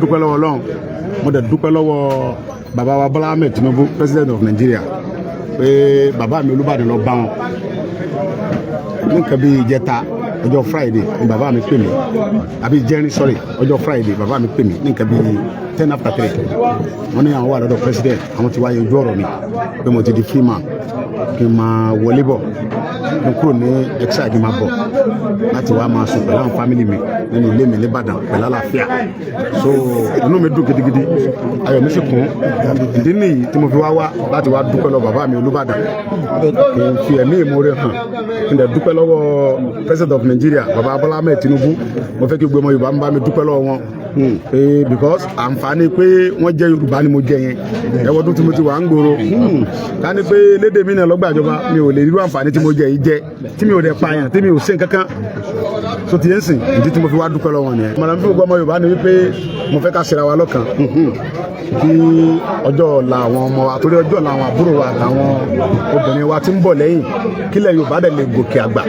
dúpẹ́ lọ́wọ́ Ọlọ́run mo dẹ̀ dúpẹ́ lọ́wọ́ bàbá wa Bọ́lá Ahmed Tinubu president of Nigeria pé bàbá mi Olúbàdàn lọ bá wọn ní nǹkan bí ìjẹta ọjọ́ Friday ni bàbá mi pè mí àbí jẹ́rin sorry ọjọ́ Friday bàbá mi pè mí ní nǹkan bí 10 after 3 wọ́n ní àwọn wà lọ́dọ̀ president àwọn ti wáyé ojú ọ̀rọ̀ mi pé mo ti di free man kí n máa wọlé bọ̀ kí n kúrò ní exile kí n máa bọ̀ láti wá máa sùn pẹ̀lú àwọn family mi nínú ilé mi l'Íbàdàn pẹ̀lú àlàáfíà so inú mi dùn gidigidi ayọ̀ mi sì kún ìdí nìyí tí mo fi wá láti wá dúpẹ́ lọ bàbá mi Olúbàdàn kí n fi ẹ̀mí ìmoore hàn kí n dẹ̀ dúpẹ́ lọ́wọ́ president of Nigeria bàbá Bọ́lá Ahmed Tinubu mo fẹ́ kí gbogbo ọmọ Yorùbá ń bá mi dúpẹ́ lọ́wọ́ wọn because àǹfààní pé wọ́n jẹ́ Yorùbá ni mo jẹ yẹn ẹwọ́dún tí mo ti wà ń gbòòrò ká ní pé lédè mi náà lọ́gbàjọba mi ò lè rí àǹfààní tí mo jẹ yìí jẹ tí mi ò dẹ̀ pààyàn tí mi ò ṣe nǹkankan so ti yẹn sìn ìdí tí mo fi wá dúpẹ́ lọ́wọ́ nìyẹn. mọ̀nà bí gbogbo ọmọ Yorùbá ni wípé mo fẹ́ ká ṣera wa lọ́kàn kí ọjọ́ ọ̀la àwọn ọmọ wa torí ọjọ́ ọ̀la àwọn àbúrò wa àtàwọn obìnrin wa ti ń bọ̀ lẹ́yìn kílẹ̀ Yorùbá dẹ̀ lè gòkè àgbà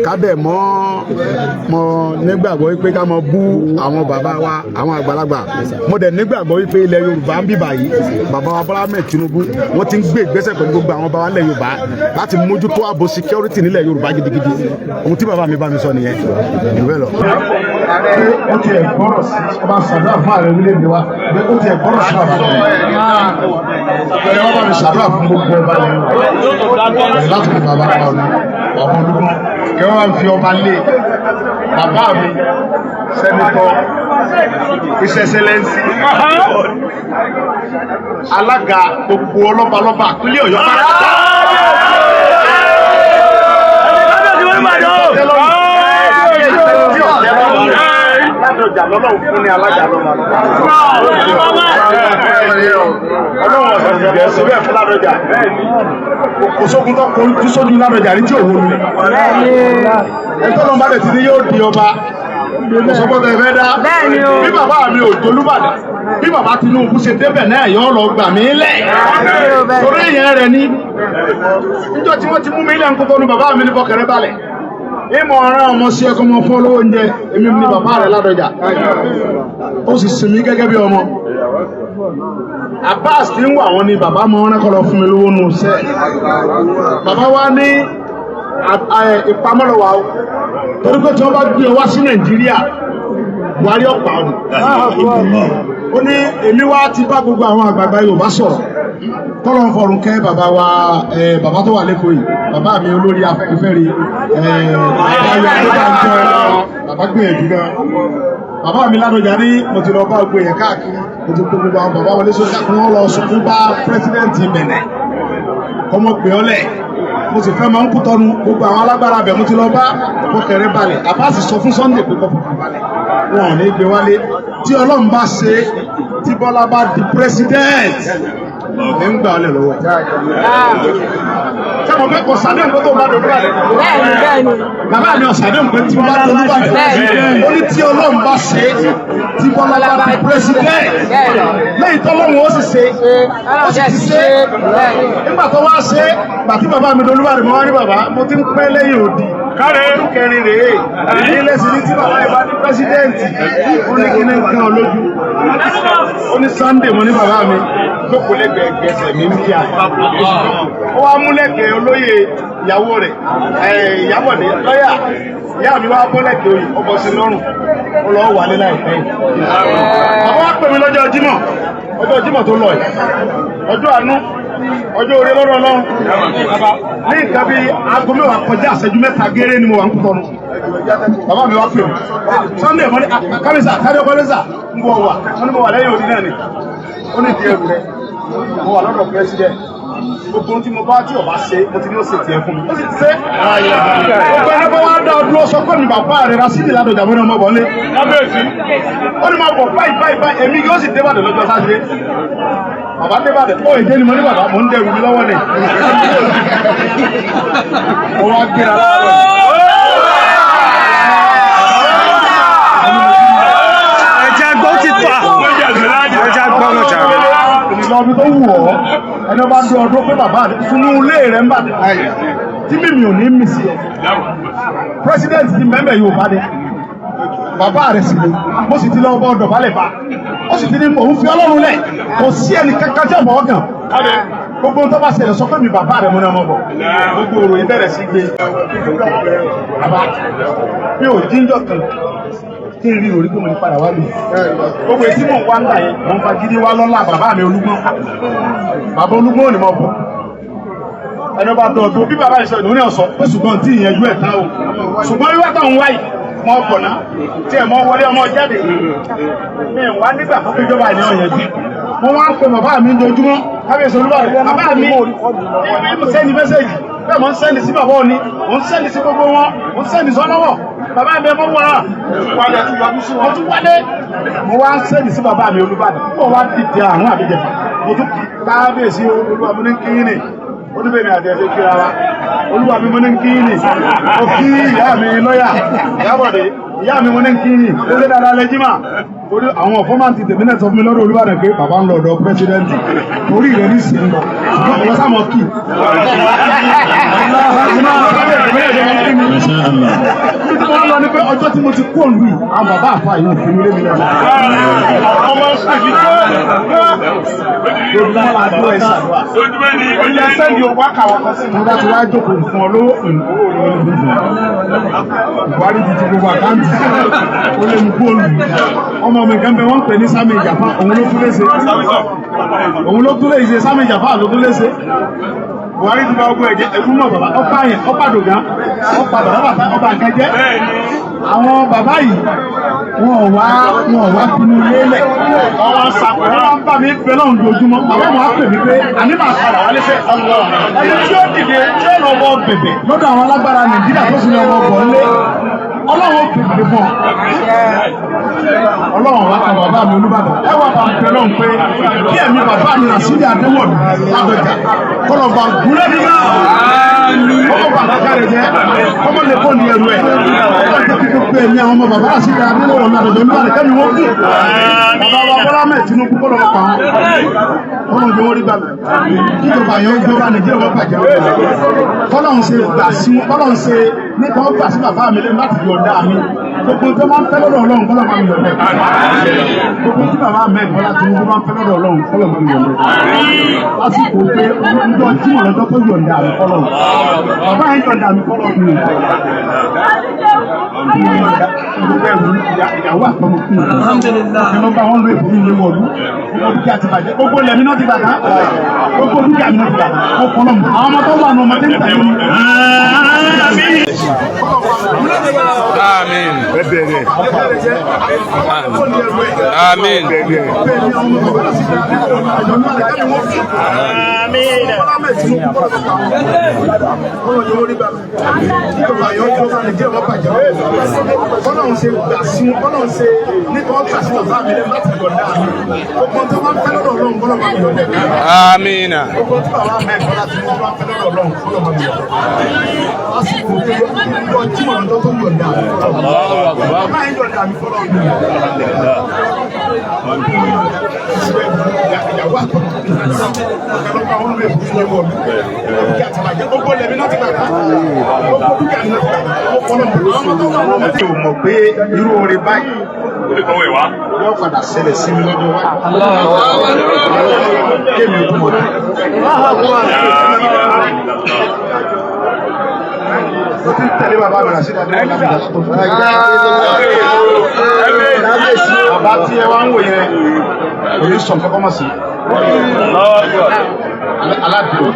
ká dẹ̀ mọ́ nígbàgbọ́ wípé ká mọ bú àwọn bàbá wa àwọn àgbàlagbà mo dẹ̀ nígbàgbọ́ wípé ilẹ̀ Yorùbá ń bíbà yìí bàbá wa Bọ́lá Ahmed Tinubu wọ́n ti ń gbé ìgbésẹ̀ pẹ̀lú gbogbo àwọn bàbá ilẹ̀ Yorùbá láti mójútó ààbò security nílẹ̀ Yorùbá gidigidi ohun tí bàbá mi bá mi sọ nìyẹn ìwé lọ. ó ti ẹ̀ gbọ́rọ̀ sí ọba ṣàdúrà fún ààrẹ orílẹ̀-èdè wa ó ti ẹ̀ gbọ́rọ̀ sí àwọn ọmọ ẹ̀ wọ́n bá mi ṣàdúrà fún gbogbo ọba yẹn láti fi bàbá pa ọ̀nà ọmọ olúkún kí wọ́n bá fi ọba lé bàbá mi sẹ́nitọ́ His Excellency alága gbogbo ọlọ́balọ́ba àpínlẹ̀ Ọ̀yọ́ Ládọjà lọ́lọ́run fún ní alága lọ́mọ ọlọ́run ọ̀sán ti bẹ̀rẹ̀ síbẹ̀ fún Ládọjà kò sókun tó kún sójú Ládọjà ní tí òun ni ẹ̀tọ́ lọ́n bá dẹ̀ ti ní yóò di ọba òṣogbodo ẹ̀fẹ́ dá bí bàbá mi ò jolúbàdàn bí bàbá Tinubu ṣe débẹ̀ náà yọ lọ gbà mí lẹ̀ torí ìyẹn rẹ̀ ní níjọ́ tí wọ́n ti mú mi lẹ́ ń kókó nu bàbá mi ní bọ́kẹ̀rẹ́ balẹ̀ ìmọ̀ ọ̀ràn ọmọ sí ẹkọ ọmọ fún olówó oúnjẹ èmi ní bàbá rẹ̀ Ládọjà ó sì sinmi gẹ́gẹ́ bí ọmọ Abbas tí ń wà wọn ni bàbá mọ ọ̀rẹ́ kọlọ fún mi lówó nù sẹ́ bàbá wa ní ìpamọ́lọ́wà ó torí pé tí wọ́n bá gbé wá sí Nàìjíríà Buhari ọ̀pá ọ̀hún ó ní èmi wá ti bá gbogbo àwọn àgbààgbà Yorùbá sọ̀rọ̀ tọ́lọ̀ ń fọrùn kẹ́ bàbá wa bàbá tó wà lẹ́kọ̀ọ́ yìí bàbá mi olórí afẹ́fẹ́re bàbá gbìyànjú gan bàbá mi Ládọjà ní mo ti lọ bá gbogbo yẹn káàkiri mo ti kó gbogbo àwọn bàbá wọlé sójà kí wọ́n lọ sọkún bá pírẹsidẹ́ǹtì Bẹ̀nẹ̀ ọmọ pè ọ́ lẹ̀ mo sì fẹ́ máa ń kú tọ́nu gbogbo àwọn alágbára bẹ̀ mo ti lọ bá fọkẹrẹ balẹ̀ Abbas sọ fún Sunday pé kọ́kọ́ balẹ̀ wọn ò ní gbé wálé tí Ọlọ́run bá ṣe tí Bọ́lá bá di pírẹsidẹ́ǹtì ẹ̀ ń gbà ọ́ lẹ̀ lọ́wọ́ sẹ́wọ̀n fẹ́ kọ sàdé nǹkan tó bá dé olúbàdàn. bẹ́ẹ̀ni bàbá mi ọ̀sàdé nǹkan tí bá dé olúbàdàn. ó ní tí Ọlọ́run bá ṣe tí Bọ́lá bá di president lẹ́yìn tọ́lọ́run ó sì ṣe ó sì ti ṣe nígbà tó wá ṣe gbàtí bàbá mi dolúbàdàn mọ́ wá ní bàbá mo ti ń pẹ́ lẹ́yìn òdì ọdún kẹrin rèé èyí lẹ́sìn ní tí bàbá ìbá ní pẹ́sidẹ́ǹtì ó ní kíní nǹkan olójú ó ní Sunday mo ní bàbá mi jókòó lẹ́gbẹ̀ẹ́ gẹ̀ẹ́sẹ̀ mi ń bíà ó wá múlẹ̀kẹ̀ olóyè ìyàwó rẹ̀ Ìyábọ̀dé lọ́yà ìyá mi wá bọ́lẹ̀kẹ̀ oyè ọbọ̀ sí lọ́rùn ó lọ́ wà ní láìpẹ́ àwọn wá pè mí lọ́jọ́ Jímọ̀ tó lọ yìí ọjọ́ àánú ọjọ́ orí lọ́rọ̀ Ọlọ́run ní nǹkan bí aago mẹ́wàá kọjá àṣẹjú mẹ́ta géré ni mo wà ń kútọ́nu bàbá mi wá pè mí Sunday mọ́ ní kábíyèsà kábíyèsà kọ́lẹ́sà ń bọ̀ wà wọ́n ní mo wà lẹ́yìn òdì náà ni ó ní ìdí ẹrù rẹ̀ mo wà lọ́dọ̀ president gbogbo tí mo bá tí ọba ṣe mo ti ní ó sì tiẹ̀ fún mi ó sì ti ṣe gbogbo ẹni bá wá dá ọdún ọsọ pé mi bàbá rẹ̀ Rasidi Ládọjà mọ́ ní ọmọ bọ̀ lé ó ní máa bọ̀ báyìí èmi yóò sì débàdàn lọ́jọ́ Sátidé bàbá débàdàn ó èdè ni mo ní bàbá mo ń dẹrù mi lọ́wọ́ ni mo wá gbéra láàárọ̀ ẹja gbọ́ ti pa ẹja gbọ́ lọ́jà ìlọ́bí tó wù ọ́ ẹni ọba ń dún ọdún pé bàbá rẹ̀ fúnnú ilé rẹ̀ ń bà dé tí mímì ò ní mì sí ẹ president ti mẹ́mẹ́ yóò bá dé bàbá rẹ̀ sì ni mo sì ti lọ bọ́ ọ̀dọ̀ balẹ̀ bá ó sì ti ní òun fi Ọlọ́run lẹ̀ kò sí ẹnì kankan tí ọmọ ọgàn gbogbo tó bá ṣẹlẹ̀ sọ pé mi bàbá rẹ̀ mo ní ọmọ bọ̀ gbogbo òròyìn bẹ̀rẹ̀ sí gbé bàbá mi ò jíjọ kan kí n rí orí pé mo ní padà wá lù gbogbo èyí tí mò ń wá ń gbà yẹn mo ń fa gidi wá lọ́la bàbá mi Olúgbọ́n bàbá Olúgbọ́n ò ní mọ̀ bọ̀ ẹni bá dọ̀dọ̀ bí bàbá ìṣẹ́ ìdòwò ní ọ̀sọ́ pé ṣùgbọ́n tí ìyẹn ju ẹ̀ tá o ṣùgbọ́n wíwá tó ń wáyì mọ́ ọ̀pọ̀ná tí ẹ̀ mọ́ wọlé ọmọ jáde ní ìwá nígbà fún ìjọba ìní ọ̀yẹ̀ jù mo wá ń pe bàbá mi lójúmọ́ kábíyèsí Olúbàdàn bàbá mi mo sẹ́ni mẹ́sẹ̀jì bẹ́ẹ̀ mo ń sẹ́ni sí bàbá òní mo ń sẹ́ni sí gbogbo wọn mo ń sẹ́ni sọ́nọ́wọ́ bàbá mi mọ́ wọ́n mo tún wálé mo wá ń sẹ́ni sí bàbá mi Olúbàdàn mo wá dìde àrùn àbíjẹ̀fà mo tún kábíyèsí Olúbàdàn ní kíní oníbẹ̀mí àti ẹ̀fẹ́ kíra wa Olúwa mi mo ní kíní ó kí ìyá mi lọ́yà Ìyábọ̀dé ìyá mi mo ní kíní ó lé dáadáa lẹ́jímà orí àwọn ọ̀fọ́mántì tèmi náà sọ fún mi lọ́dọ̀ Olúbàdàn pé bàbá ń lọ ọ̀dọ̀ pírẹsidẹ́ǹtì orí rẹ̀ ní sí ń lọ ṣùgbọ́n ọ̀wọ́ sáà mọ̀ kí wọ́n lọ ní pé ọjọ́ tí mo ti kú òǹlù yìí àwọn bàbá àfa yìí ò fi mi lé mi lọ. ọmọ ṣèjì ilé sẹ́ni ò wá kàwọ́ kan sí. nígbà tí wàá jókòó fún ọ lówó Buhari ti ti gbogbo àkáǹtì ó lé mi kú òǹlù ọmọ mi kan bẹ wọ́n pè ní Sami Ìjàpá òun ló tún léṣe Sami Ìjàpá ló tún léṣe. Buhari ti bá ọgbọ́n ẹ̀jẹ̀ ẹ̀kú mọ̀ bàbá ọ̀pá yẹn ọ̀pá dògán ọ̀pá bàbá ọba àkẹ́jẹ́ àwọn bàbá yìí wọn ò wá pinnu lélẹ̀ ọwọ́ sàpẹ̀rẹ̀ wọn bá mi bẹ lọ́hùn dojúmọ́ bàbá wọn á pè mí pé àní máa padà wálé fẹ́ ẹni tí ó dìde tí ó lọ wọ bẹ̀bẹ̀ lọ́dọ̀ àwọn alágbára Nàìjíríà tó sì lọ wọ bọ̀ ńlé Ọlọ́run kìí fún Ọlọ́run wá kan bàbá mi Olúbàdàn ẹ wà bá ń pẹ lọ́hùn pé kí ẹ̀mí bàbá mi Ràṣídì Adéwọ̀lú lábẹ́jà kọ́lọ̀ bá gúnlẹ̀ bí náà ọmọ bàbá kárẹ̀ jẹ́ ọmọ lè kó ní ẹrù ẹ̀ ọmọ jẹ́ kí pé ní àwọn ọmọ bàbá Ràṣídì Adéwọ̀lú lábẹ́jà Olúbàdàn kẹ́mi wọ́n kú bàbá wa Bọ́lá Ahmed Tinubu kọ́lọ̀ pa wọn ọmọ ìjọ wọn rí gbàgbé kíjọba yẹn jọba Nàìjíríà wọn bàjẹ́ kọ́lọ̀ ń ṣe gbà sí kọ́lọ̀ ń ṣe nípa ó gbà sí bàbá mi lẹ́nu láti yọ̀ǹda mi gbogbo tó máa ń fẹ́ lọ́dọ̀ Ọlọ́run kọ́lọ̀ máa ń yọ̀ǹda gbogbo tí bàbá Ahmed Bọ́lá Tinubu máa ń fẹ́ lọ́dọ̀ Ọlọ́run kọ́lọ̀ máa ń yọ̀ǹda lásìkò pé ọjọ́ tí mo lọ́jọ́ tó yọ̀ǹda mi kọ́lọ̀ bàbá yẹn yọ̀ǹda mi kọ́lọ̀ mi ìyàwó àtọmọ fún mi ẹnu bá wọn lo èbú mi lé wọlú gbogbo dúkìá ti bàjẹ́ gbogbo lẹ́mí náà ti bàjẹ́ gbogbo dúkìá mi náà ti bàjẹ́ ó kọ́ lọ́mù àwọn ọmọ tó wà ní ọmọdé ń tàyè mi. Amen. Amen. Ọlọ́run ṣe gbà sí Ọlọ́run ṣe nípa ọgbà sí bàbá mi lẹ́nu láti yọ̀ǹda mi gbogbo tó máa ń fẹ́ lọ́dọ̀ Ọlọ́run kọ́lọ́ máa ń yọ̀ǹda Amen. gbogbo tí bàbá mi Bọ́lá ti máa ń fẹ́ lọ́dọ̀ Ọlọ́run kọ́lọ́ máa ń yọ̀ǹda lásìkò pé ọjọ́ tí mo lọ́jọ́ tó yọ̀ǹda mi kọ́lọ́ máa ń yọ̀ǹda mi kọ́lọ́ mi ìyàwó àtọ́kùn ọ̀gá wọn lè fún ilé wọ̀lú dúkìá ti bàjẹ́ gbogbo lẹ́mí náà ti bàjẹ́ gbogbo dúkìá mi náà ti bàjẹ́ ó kọ́lọ́ mi ọmọ tí o mọ̀ pé irú orin báyìí yóò padà ṣẹlẹ̀ sí mi lọ́jọ́ wáyé kéèmì ojú mọ̀ mo ti tẹ̀lé bàbá mi Ràṣídì Adéwọ̀lú láti dá tó fún bàbá tí ẹ wá ń wò yẹn kò ní sọ̀n kọ́kọ́ mọ̀ sí aládùn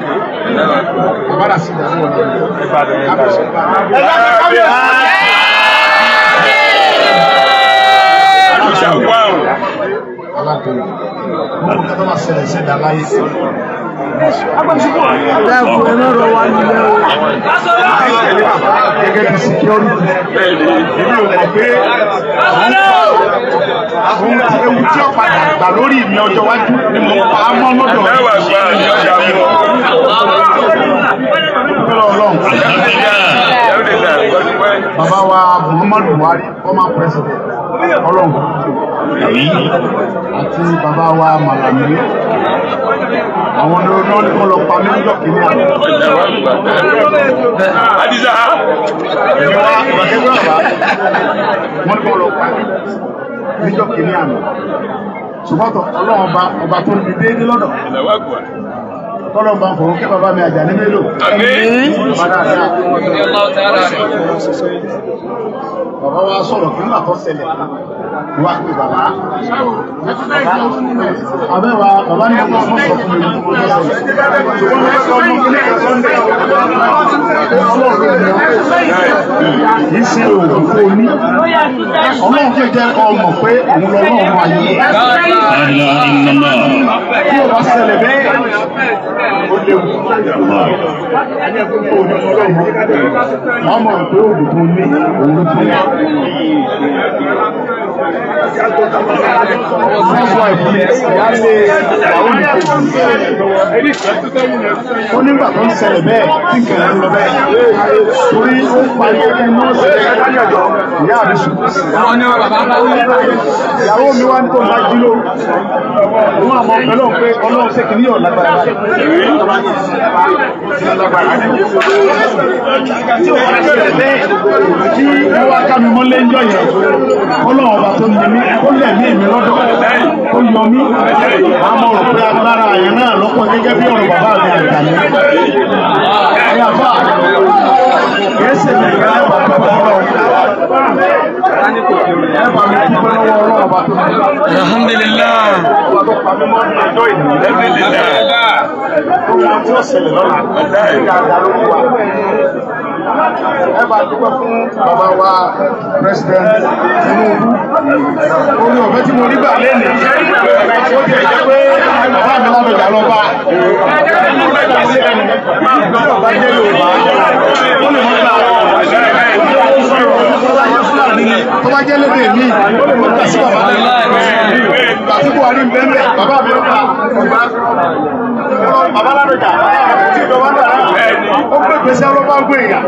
bàbá Ràṣídì Adéwọ̀lú aládùn mo kọ́ tó máa ṣẹlẹ̀ sí ẹ̀dá láyé Dẹ́kun ẹ lọ́rọ̀ wa nílẹ̀ o. Gẹ́gẹ́ bí security. Èmi ò mọ̀ pé àwọn ewu tí ó padà gbà lórí mi ọjọ́ iwájú ni mo pa á mọ́ lọ́dọ̀ bàbá wa Muhammadu Buhari former president Ọlọ́run àti bàbá wa Malami àwọn ni wọ́n ní kọ́ lọ pa mí níjọ́ kìíní àná. Adisa. Ìjọba ìbàkẹ́gbẹ́ ọ̀bá wọ́n ní kọ́ lọ pa mí níjọ́ kìíní àná. Ṣùgbọ́n ọlọ́run ọba tó ń bi dé ní lọ́dọ̀. Tọ́lọ́ bá ń fọwọ́ kí bàbá mi àjà ní mélòó. Bàbá wa sọ̀rọ̀ kí nígbà tó ṣẹlẹ̀ wá pé bàbá. Àbẹ́wà bàbá ní ọmọ ọmọ sọ fún mi ní ọmọ kìí ṣe òògùn tó ní. Ọlọ́run fẹ́ jẹ́ kọ́ mọ̀ pé òun lọ́lọ́run ayé. Bí o bá ṣẹlẹ̀ bẹ́ẹ̀, ó léwu. Wọ́n mọ̀ pé òògùn tó ní òun ló tó yá. Ó nígbà tó ń ṣẹlẹ̀ bẹ́ẹ̀ tí kẹ̀lẹ́ ń lọ bẹ́ẹ̀. Torí ó parí ẹgbẹ́ nọ́ọ̀sì ìyá àbí ṣùgbọ́n. Ìyàwó mi wá ní tó máa jí ló. Wọ́n àmọ́ ọ̀pẹ̀lọ́ pé ọlọ́run ṣe kìíní ọ̀ lágbára. Tí ó wá ṣẹlẹ̀ bẹ́ẹ̀ tí wọ́n wá ká mi mọ́lé ń jọ yẹn. Ọlọ́run ọba tó ní mi, ó lẹ̀ ní èmi lọ́dọ̀, ó yọ mí. Àmọ́ rò pé agbára àyẹ̀ náà lọ́pọ̀ gẹ́gẹ́ bí ọ̀rọ̀ bàbá mi àgbà mi. Ẹ̀yà bá kẹ́sì mi ìgbà ẹ̀bà pẹ̀lú ọlọ́run. Ẹ̀bà mi dúpẹ́ lọ́wọ́ ọlọ́run ọba tó ní. Alhamdulillah. Ọba tó pa mí mọ́ ní ọjọ́ ìlú. Alhamdulillah. Ohun tí ó ṣẹlẹ̀ lọ́la, ẹ̀yà àdàlú wa. Ẹ̀bà dúpẹ́ fún bàbá wa President Tinubu. Orí ọ̀fẹ́ tí mo rí gbà lẹ́nu, ó ti ẹ̀jẹ̀ pé bàbá mi ládọjà lọ bá. Bàbá jẹ́ Yorùbá, ó lè mọ́ gbà tó bá jẹ́ lédè mí, ó lè mọ́ gbà sí bàbá mi. Àti Buhari ń bẹ́ẹ̀ bàbá mi ló gbà. Bàbá ládọjà, tí ìjọba dà náà, ó gbé gbèsè ọlọ́pàá ń gbé ìyà.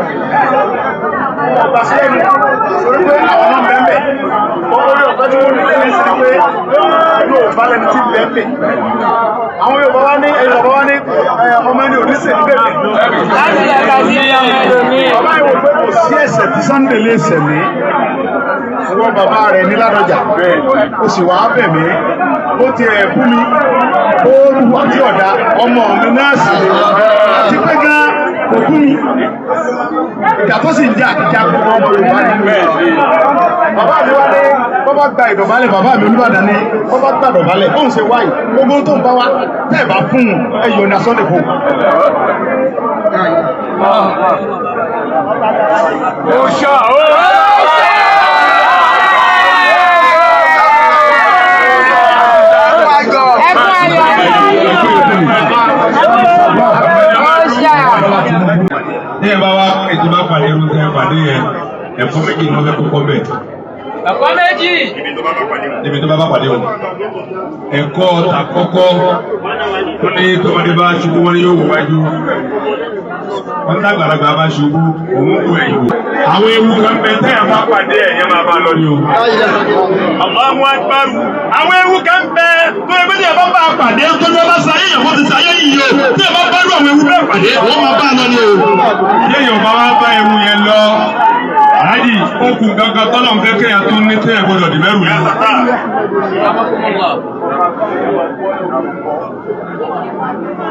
Ọgbà sí ẹni, torí pé àwọn náà bẹ́ẹ̀ orí ọ̀pẹ́ tí wọ́n rí lẹ́yìn sí pé yóò bá lẹ́nu tí bẹ́ẹ̀. Àwọn Yorùbá wá ní ẹ̀yìn bàbá wá ní ọmọ ẹni oníṣẹ́ ní bẹ́ẹ̀. Bàbá ìwò pé kò sí ẹ̀ṣẹ̀ tí Sunday lè ṣẹ̀ mí. Wọ́n bàbá rẹ̀ ní Ládọjà, ó sì wá bẹ̀ mí, ó ti ẹ̀ fún mi, ó rúwọ́ tí ọ̀dà ọmọ mi náà sì àti pé gan kò fún mi. Ìjà tó sì ń jà ìjà gbogbo ọmọ Yorùbá nínú ẹ̀. Bàbá mi wá ní bọ́bá gba ìdọ̀bálẹ̀, bàbá mi Olúbàdàn ní bọ́bá gba ìdọ̀bálẹ̀, ó ń ṣe wáyé, gbogbo tó ń bá wá, tẹ́ẹ̀ bá fún ẹyọ ní asọ́lẹ̀ fún. Ó ṣá ó. Ní ẹ bá wá ẹjì bá pàdé irú tẹ́ pàdé yẹn, ẹ̀fọ́ méjì ní wọ́n fẹ́ kókó bẹ̀. Ẹ̀kọ́ méjì. Níbi tó bá bá pàdé wọn. Ẹ̀kọ́ àkọ́kọ́ tó ní tọmọdé bá ṣubú wọn ni yóò wò wájú. Wọ́n ní àgbàlagbà bá ṣubú òun kú ẹ̀yìn wò. Àwọn ewu kan bẹ tẹ́ ẹ̀ bá pàdé ẹ̀ yẹn máa bá lọ ní o. Allahu Akbar. Àwọn ewu kan bẹ tó ẹgbẹ́ tí ẹ bá bá pàdé tó ní ọba sáyé yẹn wọ́n ti sáyé yìí o. Tí ẹ bá bá rú àwọn ewu bẹ́ẹ̀ pàdé wọ́n máa bá lọ ní o. Ilé Yorùbá wá bá ewu yẹn lọ. Àádì okùn gangan tọ́lọ̀ ń fẹ́ kéèyàn tó ní tẹ́ ẹ̀ gbọ́dọ̀ dì mẹ́rù yẹn.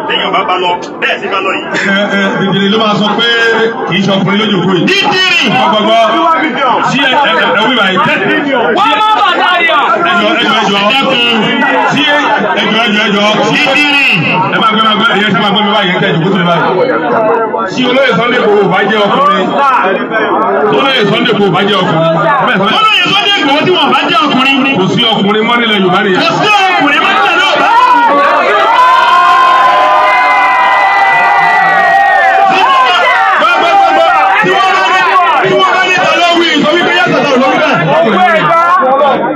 Téèyàn bá lọ, bẹ́ẹ̀ sí bá lọ yìí. Dìdìrì ló máa sọ pé kì í ṣọkùnrin lójú òkú yìí. Dídìrì! Gbọ́gbọ́gbọ́ sí ẹ̀wí báyìí tẹ́. Wọ́n máa bà dáríà! Ẹjọ́ sí ẹjọ́ Dídìrì! ẹ máa gbé ẹyẹ sí máa gbé mi báyìí kẹ́ ìjòkó sílẹ̀ báyìí. Sí olóyè Sunday Igboho bá jẹ́ ọkùnrin. Olóyè Sunday Igboho bá jẹ́ ọkùnrin. Olóyè Sunday Igboho tí wọ́n bá jẹ́ ọkùnrin. Kò sí ọkùnrin mọ́ nílẹ̀ Yorùbá nìyẹn. Kò sí ọkùnrin mọ́ nílẹ̀ Yorùbá. Tí wọ́n bá ní ìtàlọ́wì sọ wípé yàtọ̀ lórí bẹ́ẹ̀.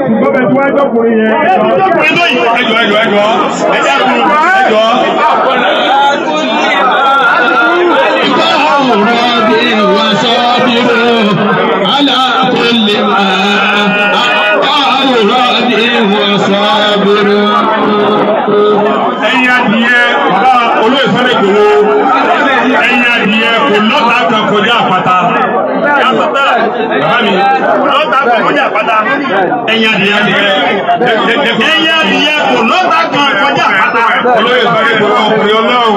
Ṣùgbọ́n bẹ̀ tí wọ́n jọ́kùnrin yẹn. راضي وصابر ẹ̀yin adìyẹ bàbá olóyè Sunday Igboho ẹ̀yin adìyẹ kò lọ́ta kan kọjá àpáta bàbá mi lọ́ta kan kọjá àpáta ẹ̀yin adìyẹ kò lọ́ta kan kọjá àpáta olóyè Sunday Igboho ọkùnrin ọlọ́run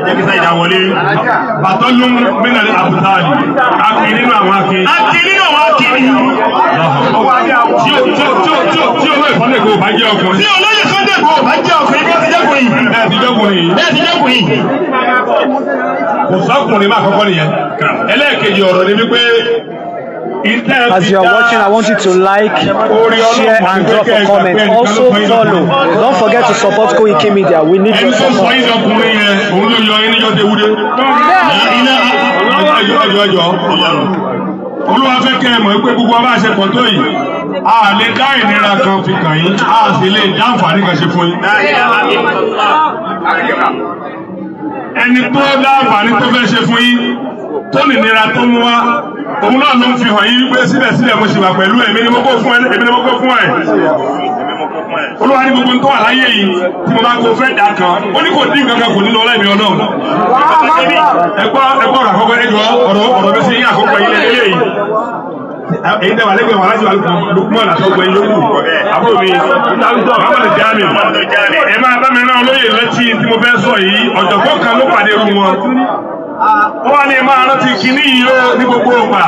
ẹ̀jẹ̀ ìdáwọlé bàtọ́lú mínàlì àbùtáàlì akí nínú àwọn akí tí olóyè Sunday Igboho bá jẹ́ ọkùnrin bí olóyè Sunday Igboho bá jẹ́ ọkùnrin bí ó ti jẹ́kùnrin kò sọ́kùnrin máa kọ́kọ́ nìyẹn ẹlẹ́ẹ̀kejì ọ̀rọ̀ ni wípé as you are watching, I want you to like, share and drop a comment. Also follow. Don't forget to support Koiki Media. We need your support. Olúwa fẹ́ kẹ́ ẹ mọ̀ pé gbogbo ọba àṣepọ̀ tó yìí a lè dá ìnira kan fi kàn yín a sì lè dá àǹfààní kan ṣe fún yín. Ẹni tó dá àǹfààní tó fẹ́ ṣe fún yín tó nìnira tó mú wá òun náà ló ń fi hàn yín pé síbẹ̀síbẹ̀ mo ṣì wà pẹ̀lú èmi ni mo kó fún ẹ. Olúwa ní gbogbo tó wà láyé yìí tí mo bá kó fẹ́ dà kan ó ní kò dín nǹkan kan kò ní lọ lẹ́mìí Ọlọ́run. ẹgbọ́ ọ̀rọ̀ àkọ́kọ́ ẹjọ́ ọ̀rọ̀ bẹ́ẹ̀ sí yín àkọ́kọ́ ilé yìí èyí tẹ́wà lẹ́gbẹ̀ẹ́ wọn láti wà lókùnmọ́ àtọ́gbọ̀ yín lókù àbúrò mi Muhammad Jami ẹ máa bá mi rán olóyè létí tí mo fẹ́ sọ yìí ọ̀jọ̀gbọ́n kan ló pàdé irú wọn wọ́n ní máa rántí kìíní yìí ó ní gbogbo ọgbà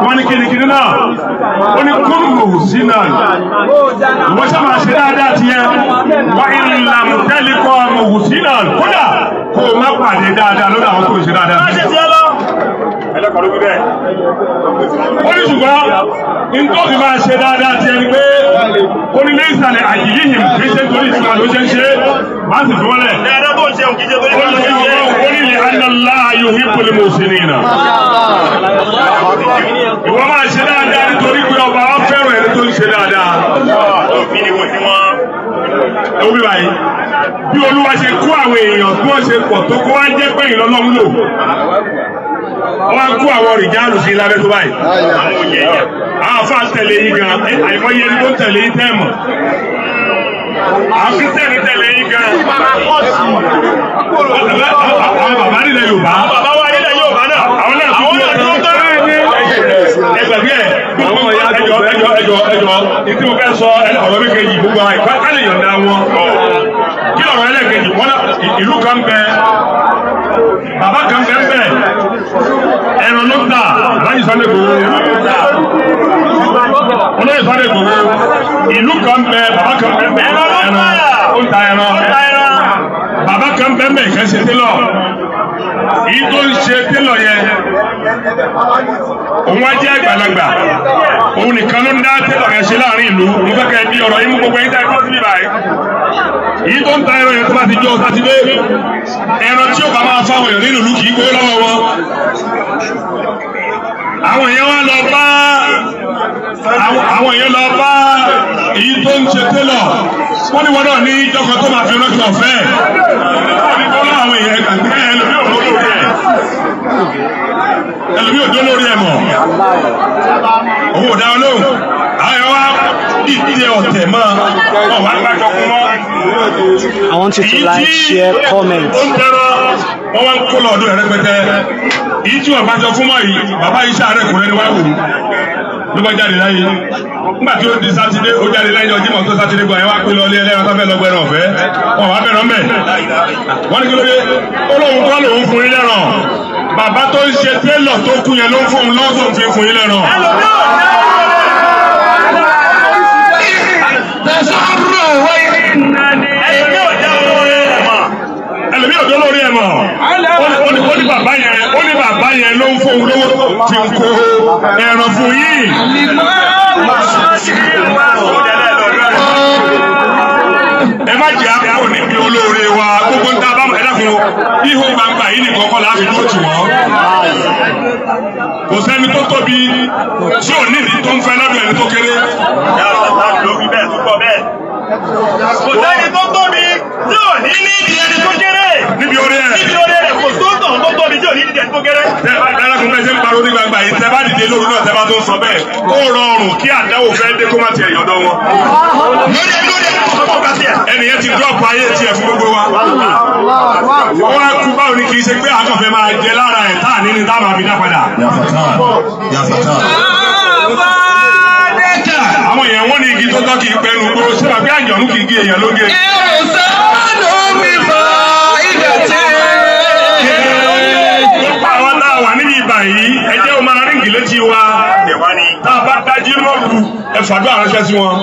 wọ́n ní kìíní náà ó ní kúrò sí náà wọ́n sábà ṣe dáadáa ti yẹn wá ìlànà tẹ́lẹ̀kọ́ ọmọ òwò sí náà kódà kó o má pàdé dáadáa lọ́dọ̀ àwọn tó ń ṣe dáadáa. ó ní ṣùgbọ́n nítorí máa ṣe dáadáa ti ẹni pé ó ní lé ìsàlẹ̀ àyíyíhìn kì í ṣe torí ìsìnkà ló ṣe ń ṣe máa sì fi wọ́lẹ̀. ó ní lè ànàlá yuhibbul muhsinina. ìwọ máa ṣe dáadáa nítorí pé ọba wa fẹ́ràn ẹni tó ń ṣe dáadáa. ó bí báyìí bí Olúwa ṣe kó àwọn èèyàn tí wọ́n ṣe pọ̀ tó kó wá jẹ́ pé ìlọ́lọ́run lò wọ́n kó àwọn rìjálù sí lábẹ́ tó báyìí àwọn afá tẹ̀lé yìí gan àìmọye ẹni tó tẹ̀lé yìí tẹ́ẹ̀mọ̀ àwọn kìtẹ́ẹ̀ni tẹ̀lé yìí gan àwọn bàbá nílẹ̀ Yorùbá àwọn náà tó tẹ̀lé ẹgbẹ̀gbẹ̀ ẹjọ́ ìtí mo fẹ́ sọ ọ̀rọ̀ mi kejì gbogbo àwọn ìpátálẹ̀ yọ̀ǹda wọn kí ọ̀rọ̀ ẹlẹ́kejì wọ́n ìlú kan bẹ bàbá kan bẹ bẹ ẹran ló ta láyé Sunday Igboho olóyè Sunday Igboho ìlú kan bẹ bàbá kan bẹ bẹ ẹran ó ta ẹran bàbá kan bẹ bẹ kẹ́ ṣe télọ̀ èyí tó ń ṣe télọ̀ yẹn òun wá jẹ́ àgbàlagbà òun nìkan ló ń dá télọ̀ yẹn ṣe láàrin ìlú òun fẹ́ kẹ́ bí ọ̀rọ̀ yín mú gbogbo yín tá ẹ̀kọ́ síbí báyìí èyí tó ń ta ẹran yẹn tó bá ti jọ sátidé ẹran tí ó bá máa fáwọn èèyàn nínú ìlú kì í gbówó lọ́wọ́ wọn àwọn èèyàn wá lọ bá èyí tó ń ṣe télọ̀ wọ́n ní wọ́n náà ní ìjọkan tó máa fi rọ́ọ̀kì ọ̀fẹ́ wọ́n láwọn èèyàn ẹgbẹ́ ẹlòmí òjò lórí ẹ̀ mọ̀ òun ò dá ọ lóhùn àwọn wa ìdílé ọ̀tẹ̀ mọ́ ọ wá gbàjọ kún mọ́. I want you to like, share, comment. wọ́n wá ń kó lọ́ọ̀dún rẹ̀ rẹpẹtẹ èyí tí wọ́n gbàjọ fún mọ́ yìí bàbá yìí sàárẹ̀ kùnrin ni wá wò ló bá jáde láyé nígbà tí ó di sátidé ó jáde láyé ọjọ́ ìmọ̀ tó sátidé gbọ́ ẹ̀ wá pé lọ́ọ́lé ẹlẹ́ran tó fẹ́ lọ gbẹ̀rẹ̀ ọ̀fẹ́ wọn wá bẹ̀rẹ̀ ọ̀mẹ́ wọ́n ní kí ló dé ó lóun kọ́ lòun fún yín lẹ́ràn bàbá tó ń ṣe télọ̀ tó kú yẹn ló ń fún un lọ́sùn fi fún yín lẹ́ràn. ẹlòmí òjò lórí ẹ̀ mọ̀ ó ní bàbá yẹn ló ń fún un lówó fi ń kó ẹran fún yín. ẹ má jẹ́ àpò níbi olóore wa gbogbo ń ta bá ẹ dákun ihò gbangba yìí nìkan kọ́ láàfin tó tì wọ́n. kò sẹ́ni tó tóbi tí ò nídìí tó ń fẹ́ lọ́dún ẹni tó kéré. kò sẹ́ni tó tóbi tí ò ní nídìí ẹni tó kéré. níbi orí ẹ̀ kò tó tàn tó tóbi tí ò ní nídìí ẹni tó kéré. dárakun bẹ́ẹ̀ ṣe ń pariwo ní gbangba yìí tẹ́ bá dìde lóru náà tẹ́ bá tó ń sọ bẹ́ẹ̀ ó rọrùn kí àdáwò fẹ́ dé kó má tiẹ̀ yọ̀dọ̀ wọn. ẹnìyẹn ti wọ́n wá kú báwo ni kì í ṣe pé àkànfẹ́ máa jẹ lára ẹ̀ táà nínú táwọn àbí dá padà. àwọn èèyàn wọ́n ní igi tó tọ́ kì í pẹ́nu gbó síbà bí àjọ̀nú kì í gé èèyàn lóge. àwọn tá a wà níbi ìbà yìí ẹ jẹ́ o máa ríǹgì létí wa tá a bá dájú lọ́ọ̀lù ẹ fàdúrà ránṣẹ́ sí wọn.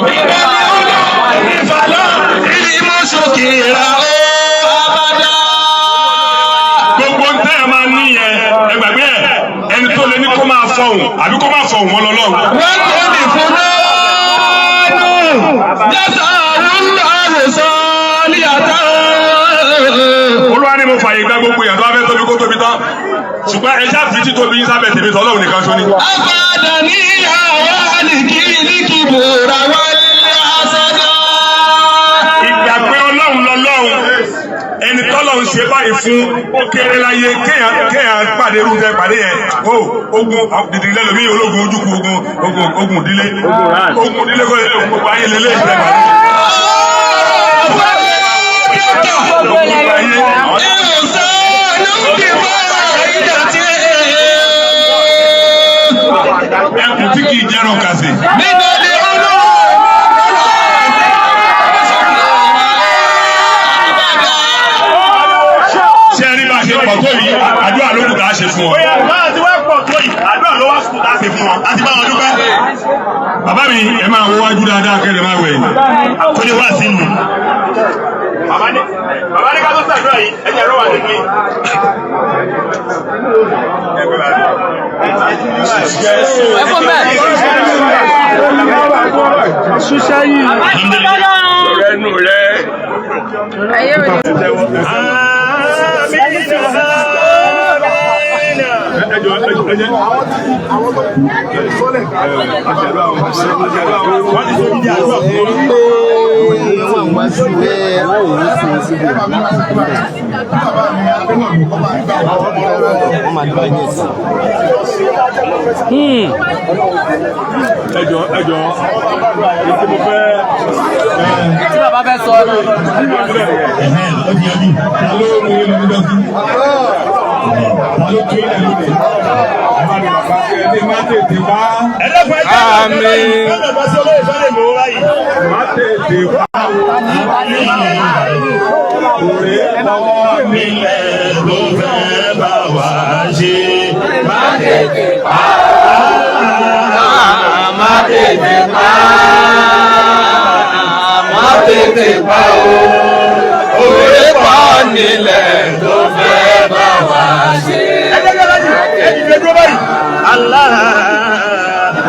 gbogbo ń tẹ́ ẹ máa ní yẹn ẹ gbàgbé ẹ ẹni tó lé ní kó máa fọhùn àbí kó máa fọhùn wọn lọ́lọ́run. wọ́n tó ní fún lọ́nù jẹ́sà àrùn àrùsọ ní àtà. olúwa ni mo fààyè gba gbogbo ìyàtọ̀ abẹ́ tóbi kó tóbi tán ṣùgbọ́n ẹ ṣáà fi tí tóbi yín sábẹ́ tèmi tọ́lọ́run nìkan ṣó ni. àfàdà ní àwọn àlìkí ní kìbòrà wọlé àṣàdá. ìgbà pé ọlọ́run lọ́lọ́run ẹni tọ́lọ́run ṣe báyìí fún ó kéré láyé kéèyàn pàdé irúfẹ́ pàdé yẹn o ogun dìdìrí lẹ́lòmí ológun ojúkú ogun ìdílé ogun ìdílé kọ́ ogun gbogbo ayé lélẹ́ ìfẹ́ pàdé. ẹkùn tí kì í jẹ́rọ̀ kàṣe. ṣé ẹni bá ṣe pọ̀ tó yìí àdúrà ló kù tá a ṣe fún ọ. báyà tí wọ́n pọ̀ tó yìí àdúrà ló wá kù tá a ṣe fún ọ. a ti bá wọn dúpẹ́. bàbá mi ẹ máa wọ wájú dáadáa kẹ́lẹ́ máa wẹ̀ kó lè wá sí nù. bàbá ní ká tó ṣàdúrà yìí ẹ̀yìn ẹ̀rọ wà nínú yìí. ẹ fún bẹ́ẹ̀. ṣiṣẹ́ yìí. lọ́rẹ́ nù rẹ̀. ayé mi. ẹjọ́ ètò mo fẹ́. tí bàbá fẹ́ sọ ọ́ tètè pa o, òwe pọ̀ nílẹ̀ tó fẹ́ bá wa ṣe. ẹ dìde dúró báyìí. Allah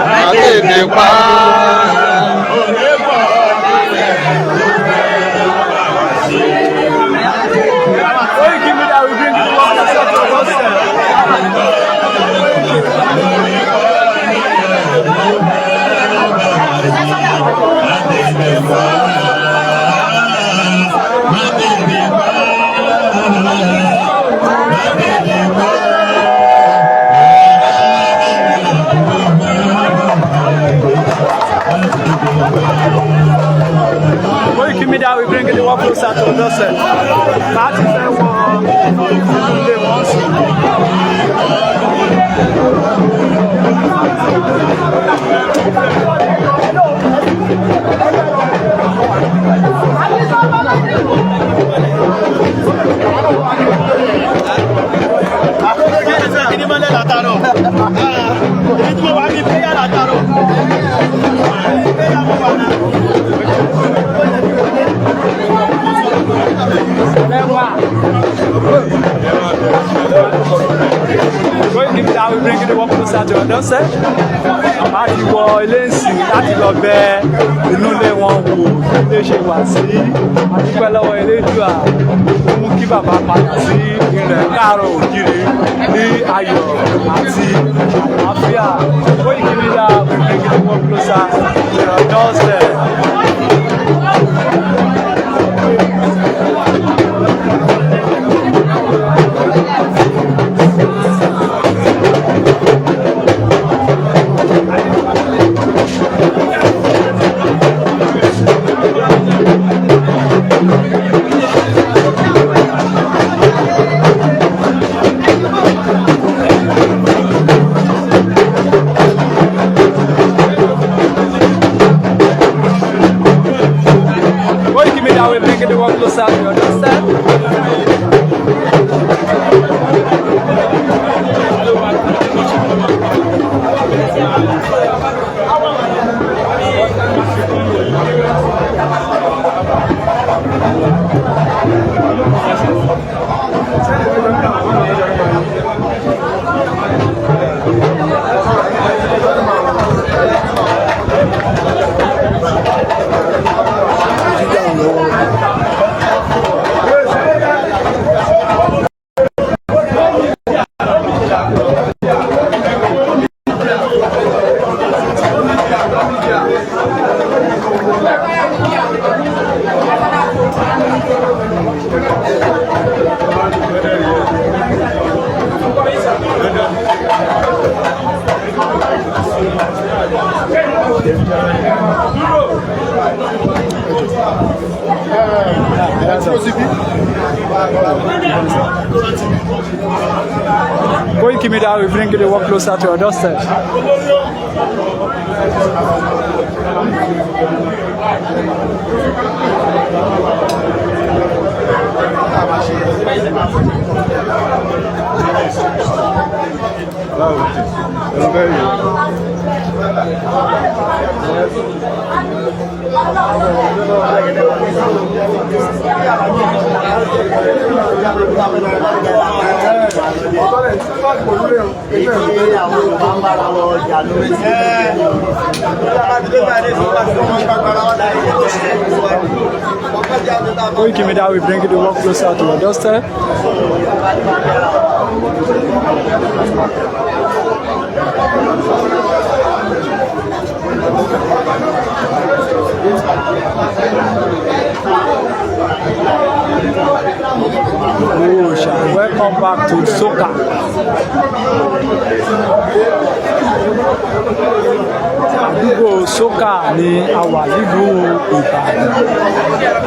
má tètè pa òwe pọ̀ nílẹ̀ tó fẹ́ bá wa ṣe. Oyi give me that we bring you up to set Oyi give me that we bring you up closer to the set. Láti fẹ́ wọ ilé wọn sí. We bring it up closer to the set. Àmọ́ àti wọ ilé ìsìn láti lọ bẹ inú ilé wọn wò ilé ṣe wà sí. Àdúpẹ́ lọ́wọ́ Elédùà ó mú kí bàbá padà sí ilẹ̀ Káàárọ̀ Oòjíire ní ayọ̀ àti àlàáfíà. Ó yìí kí mi dá we bring it up closer to the doorstep. Media, we're bringing the work closer to your doorstep. Koiki Media, we bring the work closer to your doorstep. Koiki Media, we bring the work closer to your doorstep. Welcome back to Soka. Àdúgbò Soka ni a wà nílùú Ìbàdàn.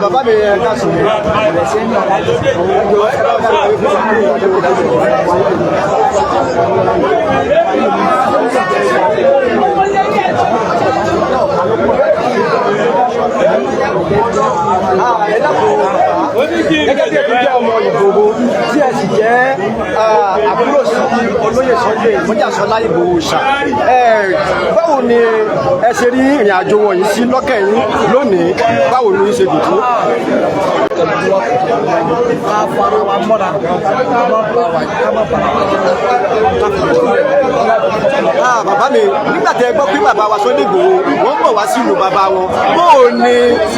Bàbá mi ẹ ká sùn. Gẹ́gẹ́ bí ẹbí jẹ́ ọmọ Ìgbòho tí ẹ sì jẹ́ àbúrò sí olóyè Sunday Ìgbòho Ìgbòho ṣá. Báwo ni ẹ ṣe rí ìrìn àjò wọ̀nyí sí lọ́kàn yín lónìí? Báwo ni ṣe dùn tó? Bàbá mi nígbà tí ẹ gbọ́ pé bàbá wa Sunday Ìgbòho wọ́n bọ̀ wá sí ìlú bàbá wọn, báwo ni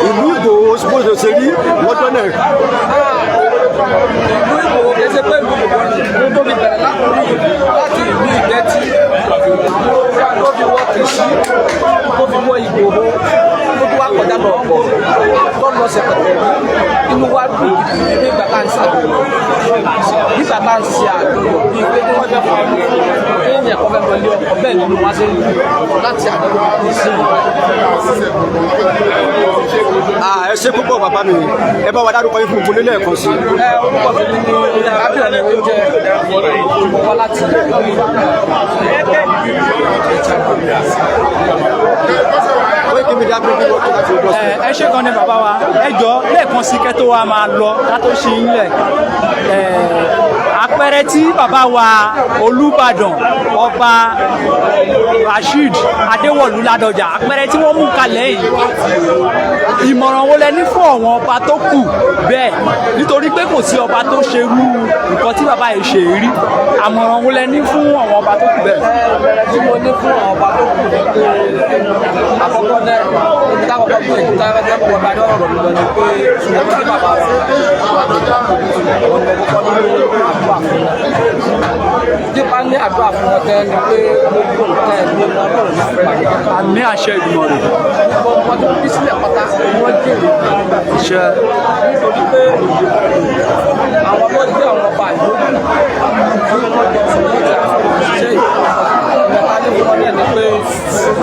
ìlú Ìgbòho bó ṣe rí lọ́jọ́ náà? Ìlú Ìgbòho kìí ṣe pé ìlú Ìgbòho ní tó fi bẹ̀rẹ̀ láti ìlú Ìgbẹ́tì tó fi wọ́ Kìṣí tó fi wọ́ Ìgbòho tó fi wá kọjá lọ ọ̀pọ̀ tó lọ sẹ̀pẹ̀tẹ̀ inú wa dùn gidigidi nígbà tá à ń ṣàjọyọ̀ nígbà tá à ń ṣe àjọyọ̀ bíi pé kí wọ́n fẹ́ fún ọmọ kéèyàn kọ́ fẹ́ lọlé ọkọ̀ bẹ́ẹ̀ nínú wa ṣe ń lù láti àjọyọ̀ ní sí ẹ ṣe púpọ̀ bàbá mi ẹ bá wa dárúkọ yín fún ìpolélẹ̀ ẹ̀kan sí. orúkọ mi ní arábìnrin tó jẹ́ ọmọ láti ẹ ṣe gan ni bàbá wa ẹ jọ lẹ́ẹ̀kan sí kẹ́ tó wa máa lọ ká tó ṣe ń lẹ̀ àpẹẹrẹ tí bàbá wa Olúbàdàn ọba Rasheed Adéwọ̀lú Ládọjà àpẹẹrẹ tí wọ́n mú kalẹ̀ yìí ìmọ̀ràn wo lẹ ní fún àwọn ọba tó kù bẹ́ẹ̀ nítorí pé kò sí ọba tó ṣerú nǹkan tí bàbá yìí ṣe rí àmọ̀ràn wo lẹ ní fún àwọn ọba tó kù bẹ́ẹ̀. tí mo ní fún àwọn ọba tó kù àkọ́kọ́ náà ibi táwọn ọba tó èkó táwọn ẹgbẹ́ pọ̀ ọba lọ́rọ̀ lọ ni pé ẹgbẹ́ tí bàbá wa tí bá ní àdúrà fún wọn tẹ́ ni pé gbogbo nǹkan ẹ̀ ló lọ lọ́rọ̀ ní ìpàdé. àmì àṣẹ ìgbìmọ̀ rẹ̀. gbogbo tó bí sílẹ̀ pátá wọ́n jèrè iṣẹ́. nítorí pé àwọn tó jẹ́ àwọn ọba yìí wọ́n jọ sọ ní ìjà ṣe ìjọba ní fún wọn náà ni pé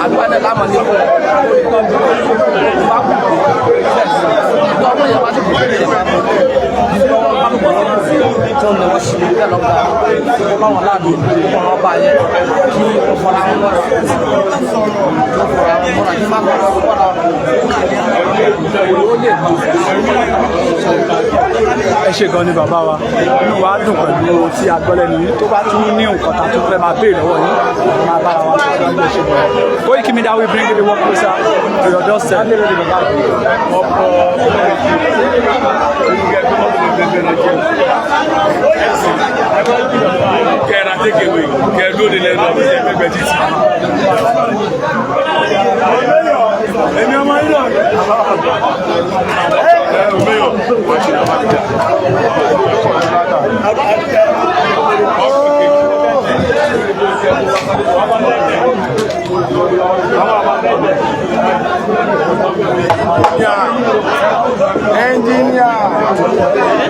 àdúrà náà lámọ̀ ní fún wọn bá kú ìjọba wọn yẹn wá sí kúrò ní ìjọba ìjọba wọn bá lùkọ̀ lọ́dún tó ń lọ sí ilé lọ́gbà ìjọba wọn láàdùn ìjọba wọn bá yẹ kí wọ́n fọlá wọn lọ́rọ̀ wọ́n fọlá wọn mọ́ra ní má kọ́ fọlá wọn ó lè bá ẹ ṣe gan ni bàbá wa inú wa dùn pẹ̀lú tí agbọ́lẹ̀ nìyí tó bá tún ní nǹkan tá a tún fẹ́ máa béèrè lọ́wọ́ yìí máa bára wa sọ̀rọ̀ ní ẹ̀ṣẹ̀ gan. Koiki Media will bring the work closer to your doorstep. Kẹ́ra tékèwé kẹ́ lóde lẹ́nu ọ̀gbìn ẹgbẹ́ títì. Èmi ọmọ yìí náà. Engineer.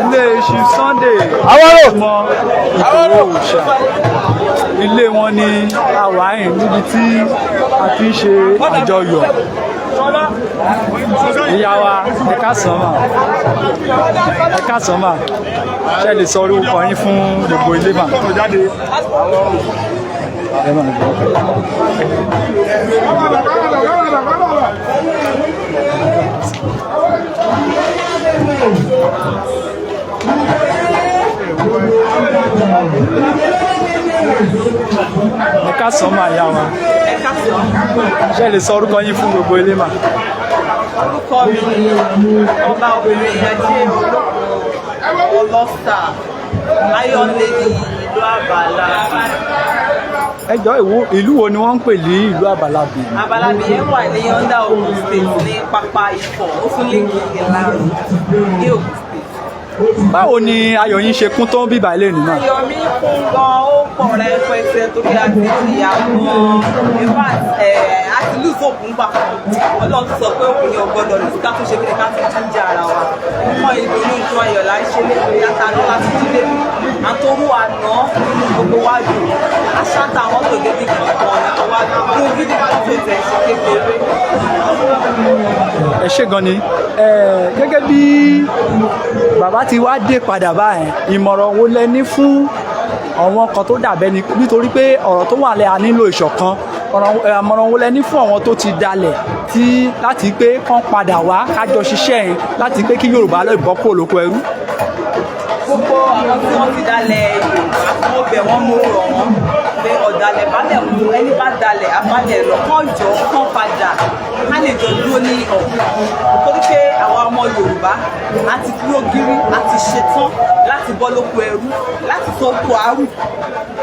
Ilé Chief Sunday ọmọ Ìgbòho Òòṣà ilé wọn ní àwáyìn níbi tí a ti ń ṣe àjọyọ̀ ìyá wa ẹ̀ka sánmà ṣe lè sọ orúkọ yín fún gbogbo ilé mà. ẹ̀ka sánmà ìyá wa ṣe lè sọ orúkọ yín fún gbogbo ilé mà. Orúkọ mi ọba obìnrin Ajé Ọlọ́sà Ayọ̀lẹ́dì ìlú Àbàlá. Ẹjọ́ ìlú wo ni wọ́n ń pè ní ìlú Àbàlábì? Àbàlábì yẹn wà ní under Ogun State ní pápá Ifọ̀ ó fún lẹ́kì Ìlàrú ní Ogun State. Báwo ni ayọ̀ yín ṣe kún tó ń bíbà ilé nínú? Ayọ̀ mi kún gan ó pọ̀ rẹpẹtẹ torí a ti ìyàwó ìfà àti lùsọ̀kùn gbà kan Ọlọ́run sọ pé òkùnrin ọgbọ́dọ̀ ní ká tó ṣe kí ni ká tó jíjẹ ara wa mọ ìdùnnú nǹkan ayọ̀ là ń ṣe lẹ́yìn yàtà náà láti jílé àtòrú àná nínú gbogbo wájú aṣáta àwọn tó débi kankan àwa tó gidi kan tó tẹ̀ ṣe kékeré. Ẹ ṣé gan ni gẹ́gẹ́ bí bàbá ti wá dé padà báyìí ìmọ̀ràn wo lẹ ní fún àwọn kan tó dàbẹ́ ni nítorí pé ọ̀rọ̀ tó wà lẹ́ a nílò ìṣọ̀kan àmọ̀ràn wo lẹ ní fún àwọn tó ti dalẹ̀ tí láti pé kán padà wá kájọ ṣiṣẹ́ yẹn láti pé kí Yorùbá lè bọ́ kúrò lóko ẹrú. Gbogbo àwọn tí wọ́n ti dalẹ̀ Yorùbá mo bẹ̀ wọ́n mo rọ̀ wọ́n pé ọ̀dàlẹ̀ balẹ̀ mú ẹni bá dalẹ̀ abalẹ̀ lọ kán jọ kán padà ká lè jọ dúró ní ọ̀gbìn torí pé àwa ọmọ Yorùbá a ti dúró gírí a ti ṣetán láti bọ́ lóko ẹrú láti sọ oko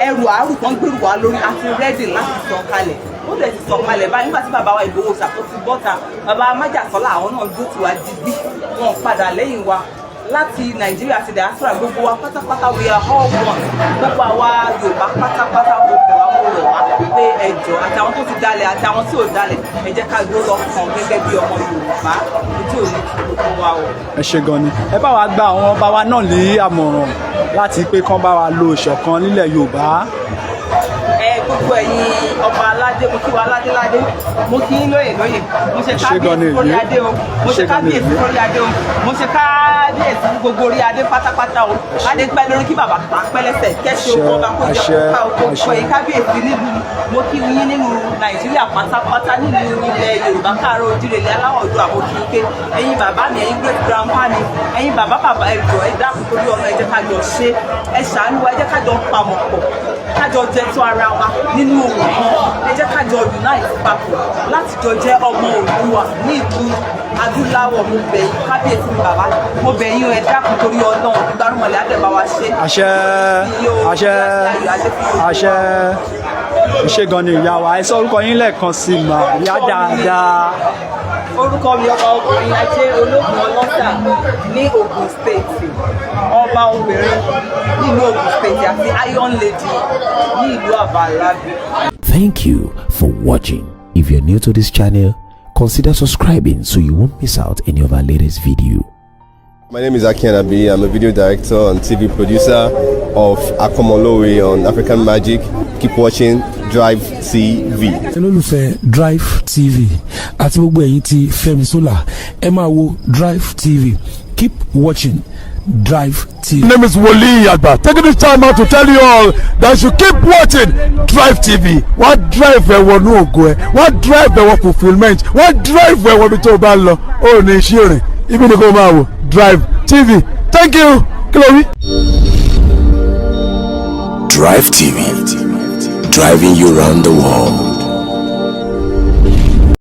ẹrù àárù kan gbèrú wa lórí a ti rẹ́dì láti sọ kalẹ̀ ó dẹ̀ ti sọ kalẹ̀ báyìí nígbà tí bàbá wa Ìgbòho ṣàkóso bọ́ta bàbá Májàsọ́lá àwọn náà dó tiwa digbí wọn padà lẹ́yìn wa láti Nàìjíríà àti diaspora gbogbo wa pátápátá we are all one gbogbo àwa Yorùbá pátápátá gbogbo wa mo rọ̀ wá pé ẹjọ́ àtàwọn tó ti dalẹ̀ àtàwọn tí ò dalẹ̀ ẹ jẹ́ ká dúró lọ́kàn gẹ́gẹ́ bí ọmọ Yorùbá tí ò ní gbogbo wa o. ẹ ṣé gan ni ẹ bá wa gba àwọn ọba wa náà ní àmọ̀ràn láti pé kán bá wa lo ìṣọ̀kan nílẹ̀ Yorùbá. Gbogbo ẹ̀yin ọba aládé mo kí wa aládéládé mo kí yín lóyè lóyè mo ṣe kábíyèsí lórí adé o mo ṣe kábíyèsí lórí adé o mo ṣe kábíyèsí gbogbo orí adé pátápátá o adé pẹ́ lórí kí bàbá pẹ́ lẹ́sẹ̀ kẹ́sì oko ọba kó jẹ ká oko pọ̀ yín kábíyèsí nílùú mo kí yín nínú Nàìjíríà pátápátá nínú ilẹ̀ Yorùbá káàárọ̀ oòjíire ilẹ̀ aláwọ̀ ọdún àbókí pé ẹ̀yin bàbá mi ẹ̀yin great grandpa mi ẹ̀yin bàbá ẹ̀jọ̀ ẹ dákun torí ọmọ ẹ jẹ́ ká jọ ṣe ẹ ṣàánú ẹ jẹ́ ká jọ pamọ́ pọ̀ ká jọ jẹ tó ara wa nínú òun kan ẹ jẹ́ ká jọ unite papọ̀ láti jọ jẹ́ ọmọ Oòduà ní ìlú adúláwọ̀ mo bẹ̀ yín kábíyèsí mi bàbá mo bẹ̀ yín ẹ dákun torí Ọlọ́run Gbárùmọ̀lẹ̀ àdẹ̀bá wa ṣe. àṣẹ àṣẹ àṣẹ ṣé gan ni ìyá wa ẹ sọ orúkọ yín lẹ́ẹ̀kan sí mà ìyá dáadáa. orúkọ mi ọba obìnrin Ajé Ológun Ọlọ́ṣà ní Ògùn State ọba obìnrin nílùú Ògùn State àti Iron Lady ní ìlú Àbàlábí. Thank you for watching. If you're new to this channel, consider subscribing so you won't miss out any of our latest video. My name is Aki Anabi. I'm a video director and TV producer of Akomolowe on African Magic. Keep watching Drive TV. olólùfẹ́ Drive TV àti gbogbo ẹ̀yin tí Fẹ́mi Sola ẹ máa wo Drive TV. Keep watching Drive TV. My name is Wole Agba. Taking this time out to tell you all that you keep watching Drive TV. What drive ẹ̀wọ̀n ní ògo ẹ̀? What drive ẹ̀wọ̀n fulfilment? What drive ẹ̀wọ̀n bí tó bá lọ? Ó ní iṣẹ́ rìn. Ibi ni kò máa wò Drive TV. Thank you. Chloe. Drive TV, driving you around the world.